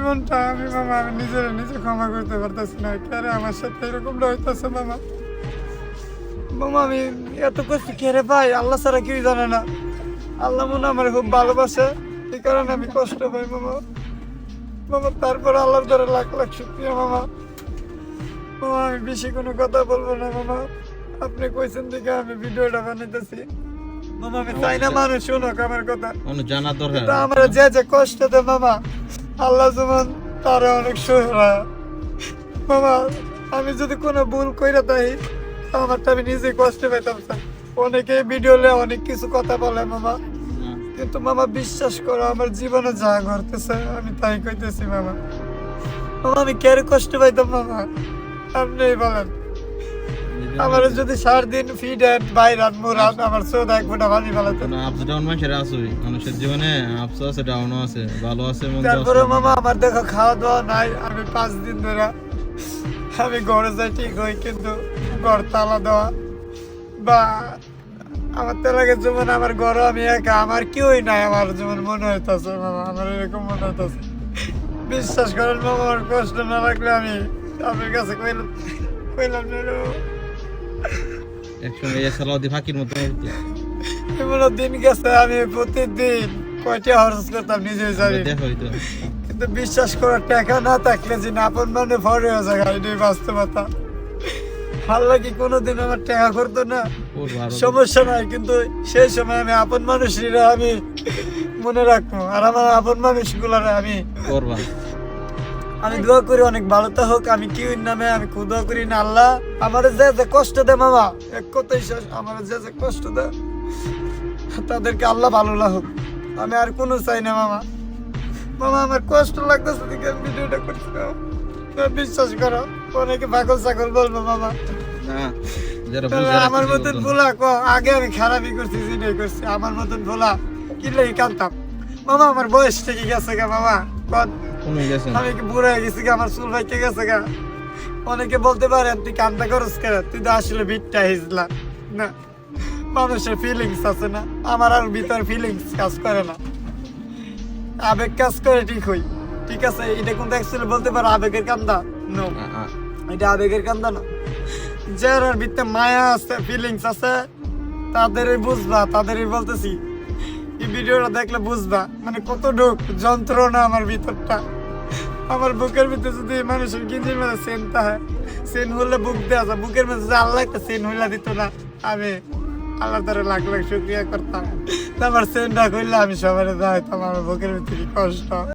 জীবনটা আমি মামা আমি নিজে ক্ষমা করতে পারতেছি না। কেরে আমার সাথে এরকমটা হইতেছে মামা। মামা আমি এত কিছু কেরে ভাই, আল্লাহ ছাড়া কেউ জানে না। আল্লাহ মনে আমার খুব ভালোবাসে, এই কারণে আমি কষ্ট পাই মামা। মামা তারপর আল্লাহর দ্বারা লাখ লাখ শুকরিয়া মামা। মামা আমি বেশি কোনো কথা বলবো না মামা। আপনি কইছেন দিকে আমি ভিডিওটা বানাইতেছি মামা। আমি চাই না মানুষ শুনুক আমার কথা, জানা দরকার। কিন্তু আমার যে কষ্ট দেয় মামা, আল্লাহ যেমন তারা অনেক সহায় মামা। আমি যদি কোনো ভুল কইরা তাই আমারটা আমি নিজে কষ্ট পেতাম স্যার। অনেকে ভিডিওলে অনেক কিছু কথা বলে মামা, কিন্তু মামা বিশ্বাস করো আমার জীবনে যা ঘটতেছে আমি তাই কইতেছি মামা। মামা আমি কেন কষ্ট পাইতাম মামা, আপনি বলেন। আমার যদি 7 দিন ফিড এন্ড বাইরান মুরান আমার চোদ এক ফোঁটা পানি ফেলাতেন। আপস ডাউন মানুষের আছে, মানুষের জীবনে আপস আছে, ডাউনও আছে, ভালো আছে, মন্দ আছে। তারপরে মামা আমার দেখো খাওয়া দাওয়া নাই। আমি 5 দিন ধরে আমি ঘরে যাই ঠিক হই, কিন্তু ঘর তালা দেওয়া বা আমার তো লাগে যেমন আমার ঘরে আমি একা, আমার কেউই নাই। আমার যেমন মনে হইতেছে মামা, আমার এরকম মনে হইতেছে। বিশ্বাস করেন মামা, আমার কষ্ট না লাগলে আমি আপনার কাছে কইলাম না। একসঙ্গে সালাউদ্দিন ফাঁকির মতো করতো। এমন দিন গেছে আমি প্রতিদিন কয়টা খরচ করতাম নিজে জানি, দেখা হইতো। কিন্তু বিশ্বাস করার টাকা না থাকলে যে আপন মানে ভরে হয়ে যায়, এটাই বাস্তবতা। আল্লাহ কি কোনোদিন আমার টাকা করতো না? সমস্যা নাই, কিন্তু সেই সময় আমি আপন মানুষরা আমি মনে রাখবো, আর আমার আপন মানুষগুলারে আমি দোয়া করি অনেক ভালোটা হোক। আমি কি নামে আমি দোয়া করি না, আল্লাহ আমার যে কষ্ট দেয় মামা, এক কথাই শেষ, আমার যে কষ্ট দেয় তাদেরকে আল্লাহ ভালো হোক। আমি আর কোনো চাই না মামা। মামা আমার কষ্ট লাগতেছে দেখে আমি ভিডিওটা করছি। বিশ্বাস করো অনেকে পাগল ছাগল বলবো মামা, আমার মতন ভোলা আগে আমি খারাপই করছি, জিনিস করছি। আমার মতন ভোলা কিনলে কানতাম মামা। আমার বয়স থেকে গেছে গা মামা, আমি কি বুড়া হয়ে গেছি গা, আমার চুল ভাইকে গেছে গা। অনেকে বলতে পারেন তুই কান্না করস কেন, তুই তো আসলে ভিটটা হিজলা না। মানুষের ফিলিংস আছে না, আমার আর ভিতর ফিলিংস কাজ করে না, আবেগ কাজ করে। ঠিক আছে, এটা কিন্তু অ্যাকচুয়ালি বলতে পারো আবেগের কান্দা। নো, এটা আবেগের কান্দা না। যার ভিতরে মায়া আছে, ফিলিংস আছে, তাদেরই বুঝবা, তাদেরই বলতেছি। এই ভিডিওটা দেখলে বুঝবা মানে কত ঢোক যন্ত্রণা আমার ভিতরটা। আমার বুকের ভিতরে যদি মানুষের গিঞ্জির মধ্যে সেন থাকে, সেন হলে বুক দেওয়া যায়, বুকের মধ্যে যদি আল্লাহ একটা সেন হইলা দিত না, আমি আল্লাহ তারা লাখ লাখ শুক্রিয়া করতাম। আমার সেনটা করলে আমি সবার দেওয়া হইতাম। আমার বুকের ভিতরে কষ্ট।